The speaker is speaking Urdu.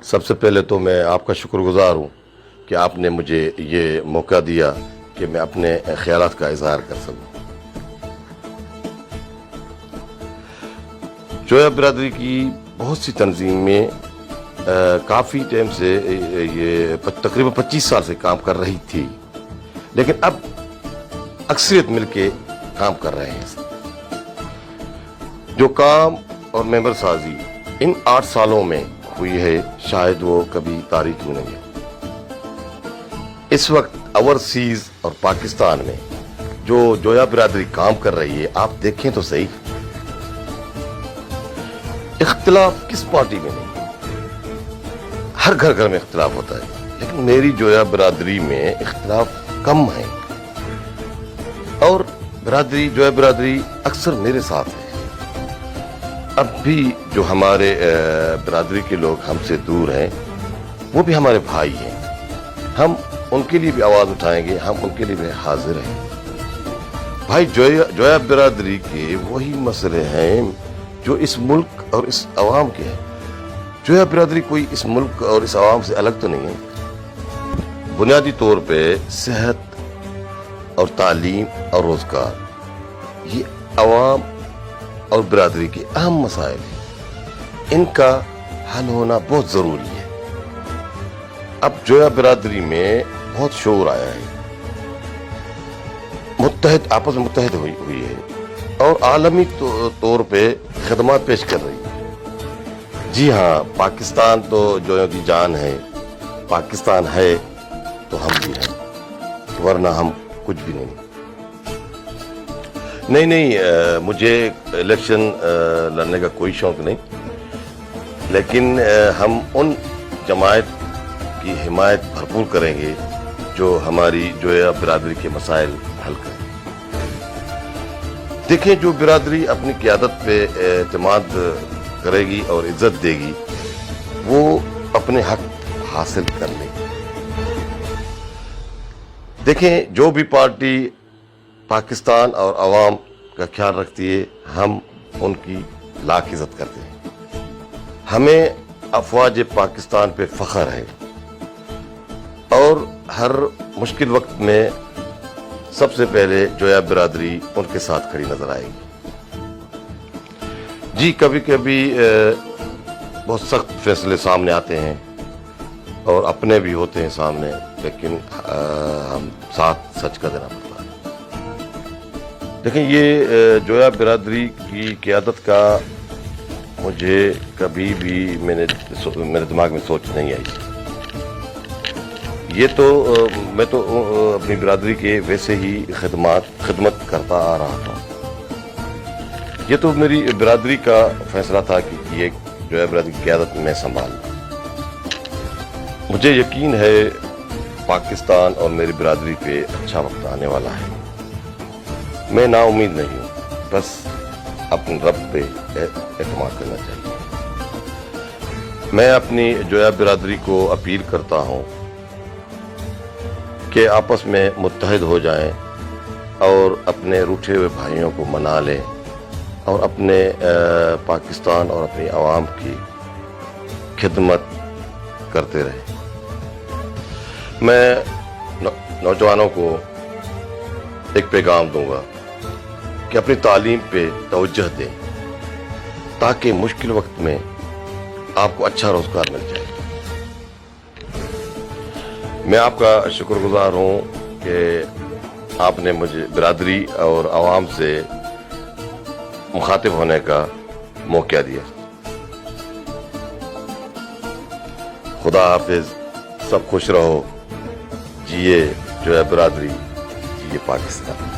سب سے پہلے تو میں آپ کا شکر گزار ہوں کہ آپ نے مجھے یہ موقع دیا کہ میں اپنے خیالات کا اظہار کر سکوں۔ جویا برادری کی بہت سی تنظیمیں کافی ٹائم سے یہ تقریباً 25 سال سے کام کر رہی تھی، لیکن اب اکثریت مل کے کام کر رہے ہیں۔ جو کام اور ممبر سازی ان 8 سالوں میں ہوئی ہے شاید وہ کبھی تاریخ میں نہیں ہے۔ اس وقت اوورسیز اور پاکستان میں جو جویا برادری کام کر رہی ہے، آپ دیکھیں تو صحیح، اختلاف کس پارٹی میں نہیں، ہر گھر میں اختلاف ہوتا ہے، لیکن میری جویا برادری میں اختلاف کم ہے اور جویا برادری اکثر میرے ساتھ ہے۔ اب بھی جو ہمارے برادری کے لوگ ہم سے دور ہیں وہ بھی ہمارے بھائی ہیں، ہم ان کے لیے بھی آواز اٹھائیں گے، ہم ان کے لیے بھی حاضر ہیں۔ بھائی جویا برادری کے وہی مسئلے ہیں جو اس ملک اور اس عوام کے ہیں۔ جویا برادری کوئی اس ملک اور اس عوام سے الگ تو نہیں ہے۔ بنیادی طور پہ صحت اور تعلیم اور روزگار یہ عوام اور برادری کے اہم مسائل ہیں، ان کا حل ہونا بہت ضروری ہے۔ اب جویا برادری میں بہت شعور آیا ہے، آپس میں متحد ہوئی ہے اور عالمی طور پہ خدمات پیش کر رہی ہے۔ جی ہاں، پاکستان تو جویا کی جان ہے، پاکستان ہے تو ہم بھی ہیں، ورنہ ہم کچھ بھی نہیں۔ مجھے الیکشن لڑنے کا کوئی شوق نہیں، لیکن ہم ان جماعت کی حمایت بھرپور کریں گے جو ہماری جویا برادری کے مسائل حل کریں۔ دیکھیں، جو برادری اپنی قیادت پہ اعتماد کرے گی اور عزت دے گی وہ اپنے حق حاصل کر لے گی۔ دیکھیں، جو بھی پارٹی پاکستان اور عوام کا خیال رکھتی ہے ہم ان کی لاکھ عزت کرتے ہیں۔ ہمیں افواج پاکستان پہ فخر ہے اور ہر مشکل وقت میں سب سے پہلے جویا برادری ان کے ساتھ کھڑی نظر آئے گی۔ جی، کبھی کبھی بہت سخت فیصلے سامنے آتے ہیں اور اپنے بھی ہوتے ہیں سامنے، لیکن ہم ساتھ سچ کا دینا پڑتا ہے۔ دیکھیں، یہ جویا برادری کی قیادت کا مجھے کبھی بھی میرے دماغ میں سوچ نہیں آئی۔ میں تو اپنی برادری کے ویسے ہی خدمت کرتا آ رہا تھا۔ یہ تو میری برادری کا فیصلہ تھا کہ یہ جویا برادری کی قیادت میں سنبھال۔ مجھے یقین ہے پاکستان اور میری برادری پہ اچھا وقت آنے والا ہے۔ میں نا امید نہیں ہوں، بس اپنے رب پہ اعتماد کرنا چاہیے۔ میں اپنی جویا برادری کو اپیل کرتا ہوں کہ آپس میں متحد ہو جائیں اور اپنے روٹھے ہوئے بھائیوں کو منا لیں اور اپنے پاکستان اور اپنی عوام کی خدمت کرتے رہیں۔ میں نوجوانوں کو ایک پیغام دوں گا کہ اپنی تعلیم پہ توجہ دیں تاکہ مشکل وقت میں آپ کو اچھا روزگار مل جائے۔ میں آپ کا شکر گزار ہوں کہ آپ نے مجھے برادری اور عوام سے مخاطب ہونے کا موقع دیا۔ خدا حافظ، سب خوش رہو، جیے جویا برادری، جیے پاکستان۔